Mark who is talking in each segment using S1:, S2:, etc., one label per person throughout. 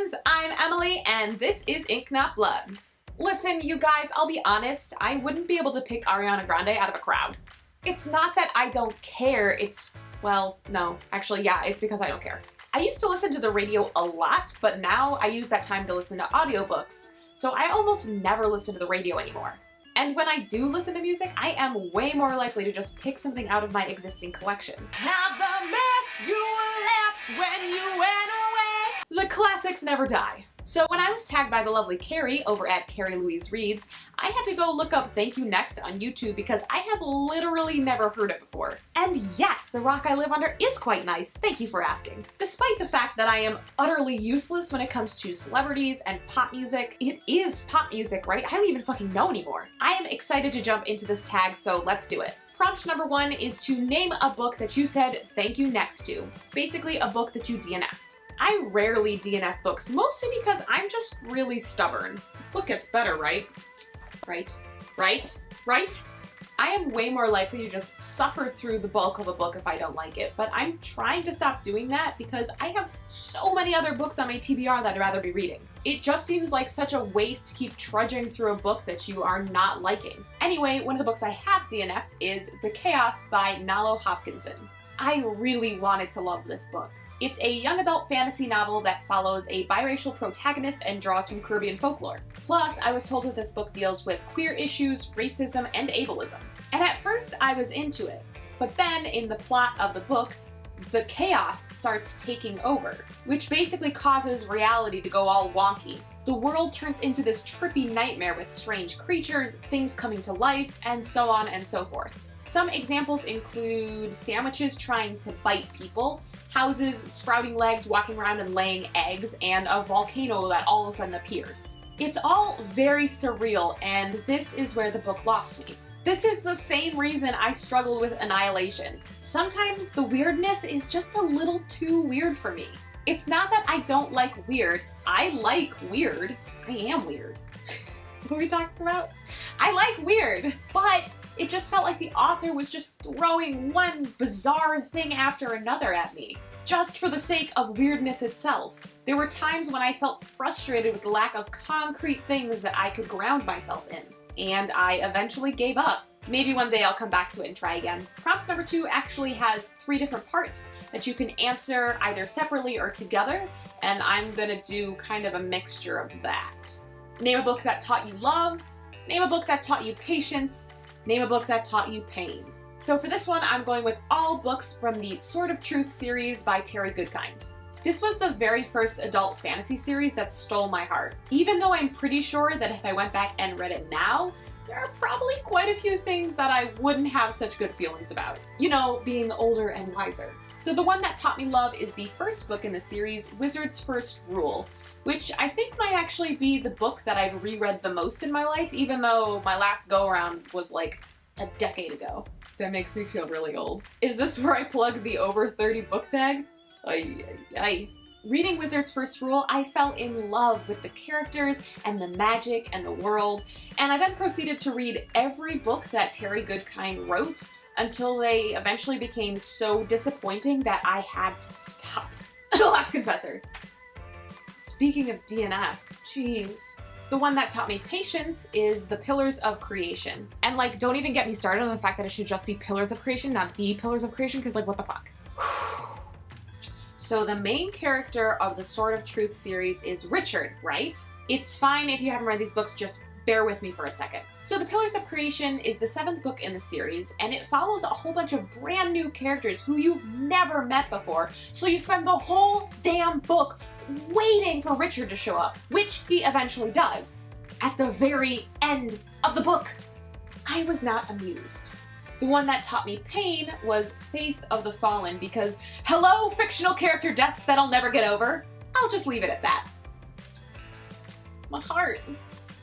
S1: friends, I'm Emily and this is Ink Not Blood. Listen, you guys, I'll be honest, I wouldn't be able to pick Ariana Grande out of a crowd. It's not that I don't care, it's, well, no, actually, yeah, it's because I don't care. I used to listen to the radio a lot, but now I use that time to listen to audiobooks, so I almost never listen to the radio anymore. And when I do listen to music, I am way more likely to just pick something out of my existing collection. Have the mess you left when you went away. The classics never die. So when I was tagged by the lovely Carrie over at Carrie Louise Reads, I had to go look up Thank You Next on YouTube because I had literally never heard it before. And yes, the rock I live under is quite nice, thank you for asking. Despite the fact that I am utterly useless when it comes to celebrities and pop music, it is pop music, right? I don't even fucking know anymore. I am excited to jump into this tag, so let's do it. Prompt number 1 is to name a book that you said thank you next to. Basically a book that you DNF'd. I rarely DNF books, mostly because I'm just really stubborn. This book gets better, right? Right? I am way more likely to just suffer through the bulk of a book if I don't like it, but I'm trying to stop doing that because I have so many other books on my TBR that I'd rather be reading. It just seems like such a waste to keep trudging through a book that you are not liking. Anyway, one of the books I have DNF'd is The Chaos by Nalo Hopkinson. I really wanted to love this book. It's a young adult fantasy novel that follows a biracial protagonist and draws from Caribbean folklore. Plus, I was told that this book deals with queer issues, racism, and ableism. And at first, I was into it. But then, in the plot of the book, the chaos starts taking over, which basically causes reality to go all wonky. The world turns into this trippy nightmare with strange creatures, things coming to life, and so on and so forth. Some examples include sandwiches trying to bite people, houses, sprouting legs, walking around and laying eggs, and a volcano that all of a sudden appears. It's all very surreal, and this is where the book lost me. This is the same reason I struggle with Annihilation. Sometimes the weirdness is just a little too weird for me. It's not that I don't like weird. I like weird. I am weird. What are we talking about? I like weird, but it just felt like the author was just throwing one bizarre thing after another at me, just for the sake of weirdness itself. There were times when I felt frustrated with the lack of concrete things that I could ground myself in, and I eventually gave up. Maybe one day I'll come back to it and try again. Prompt number 2 actually has 3 different parts that you can answer either separately or together, and I'm gonna do kind of a mixture of that. Name a book that taught you love, name a book that taught you patience, name a book that taught you pain. So for this one, I'm going with all books from the Sword of Truth series by Goodkind. This was the very first adult fantasy series that stole my heart. Even though I'm pretty sure that if I went back and read it now, there are probably quite a few things that I wouldn't have such good feelings about. You know, being older and wiser. So the one that taught me love is the first book in the series, Wizard's First Rule, which I think might actually be the book that I've reread the most in my life, even though my last go-around was like a decade ago. That makes me feel really old. Is this where I plug the over 30 book tag? Reading Wizard's First Rule, I fell in love with the characters and the magic and the world, and I then proceeded to read every book that Goodkind wrote until they eventually became so disappointing that I had to stop. The Last Confessor. Speaking of DNF, jeez. The one that taught me patience is The Pillars of Creation. And like, don't even get me started on the fact that it should just be Pillars of Creation, not The Pillars of Creation, because like, what the fuck? So the main character of the Sword of Truth series is Richard, right? It's fine if you haven't read these books, just bear with me for a second. So The Pillars of Creation is the 7th book in the series, and it follows a whole bunch of brand new characters who you've never met before, so you spend the whole damn book waiting for Richard to show up, which he eventually does, at the very end of the book. I was not amused. The one that taught me pain was Faith of the Fallen, because hello, fictional character deaths that I'll never get over. I'll just leave it at that. My heart.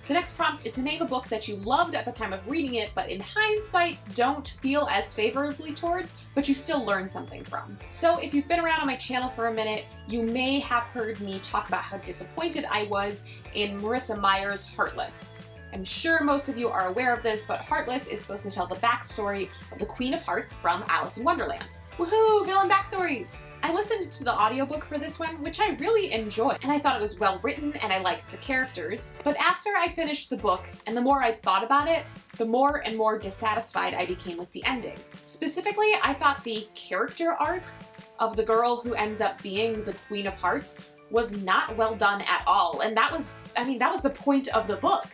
S1: The next prompt is to name a book that you loved at the time of reading it, but in hindsight don't feel as favorably towards, but you still learned something from. So if you've been around on my channel for a minute, you may have heard me talk about how disappointed I was in Marissa Meyer's Heartless. I'm sure most of you are aware of this, but Heartless is supposed to tell the backstory of the Queen of Hearts from Alice in Wonderland. Woohoo, villain backstories! I listened to the audiobook for this one, which I really enjoyed, and I thought it was well written and I liked the characters. But after I finished the book, and the more I thought about it, the more and more dissatisfied I became with the ending. Specifically, I thought the character arc of the girl who ends up being the Queen of Hearts was not well done at all, and that was the point of the book.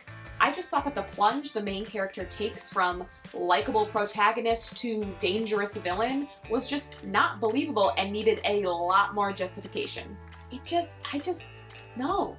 S1: I just thought that the plunge the main character takes from likable protagonist to dangerous villain was just not believable and needed a lot more justification. No.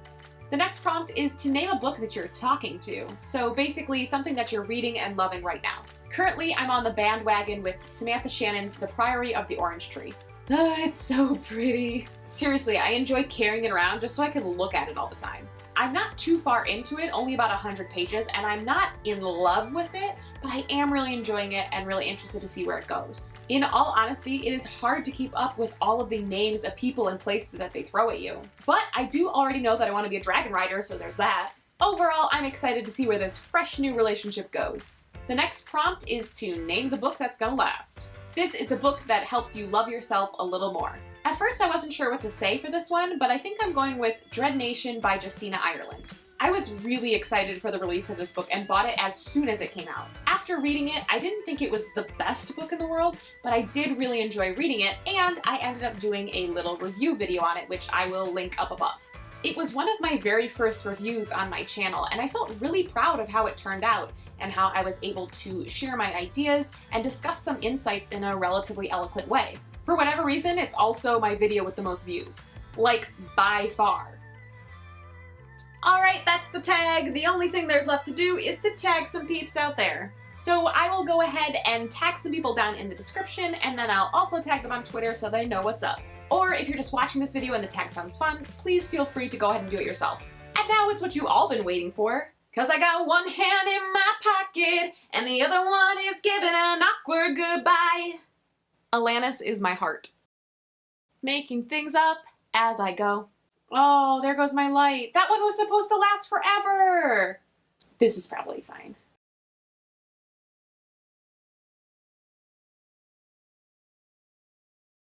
S1: The next prompt is to name a book that you're talking to. So basically something that you're reading and loving right now. Currently, I'm on the bandwagon with Samantha Shannon's The Priory of the Orange Tree. It's so pretty. Seriously, I enjoy carrying it around just so I can look at it all the time. I'm not too far into it, only about 100 pages, and I'm not in love with it, but I am really enjoying it and really interested to see where it goes. In all honesty, it is hard to keep up with all of the names of people and places that they throw at you. But I do already know that I want to be a dragon rider, so there's that. Overall, I'm excited to see where this fresh new relationship goes. The next prompt is to name the book that's gonna last. This is a book that helped you love yourself a little more. At first I wasn't sure what to say for this one, but I think I'm going with Dread Nation by Justina Ireland. I was really excited for the release of this book and bought it as soon as it came out. After reading it, I didn't think it was the best book in the world, but I did really enjoy reading it, and I ended up doing a little review video on it, which I will link up above. It was one of my very first reviews on my channel, and I felt really proud of how it turned out and how I was able to share my ideas and discuss some insights in a relatively eloquent way. For whatever reason, it's also my video with the most views. Like, by far. Alright, that's the tag. The only thing there's left to do is to tag some peeps out there. So I will go ahead and tag some people down in the description, and then I'll also tag them on Twitter so they know what's up. Or if you're just watching this video and the tag sounds fun, please feel free to go ahead and do it yourself. And now it's what you all been waiting for. Cause I got one hand in my pocket, and the other one is giving an awkward goodbye. Alanis is my heart. Making things up as I go. Oh, there goes my light. That one was supposed to last forever. This is probably fine.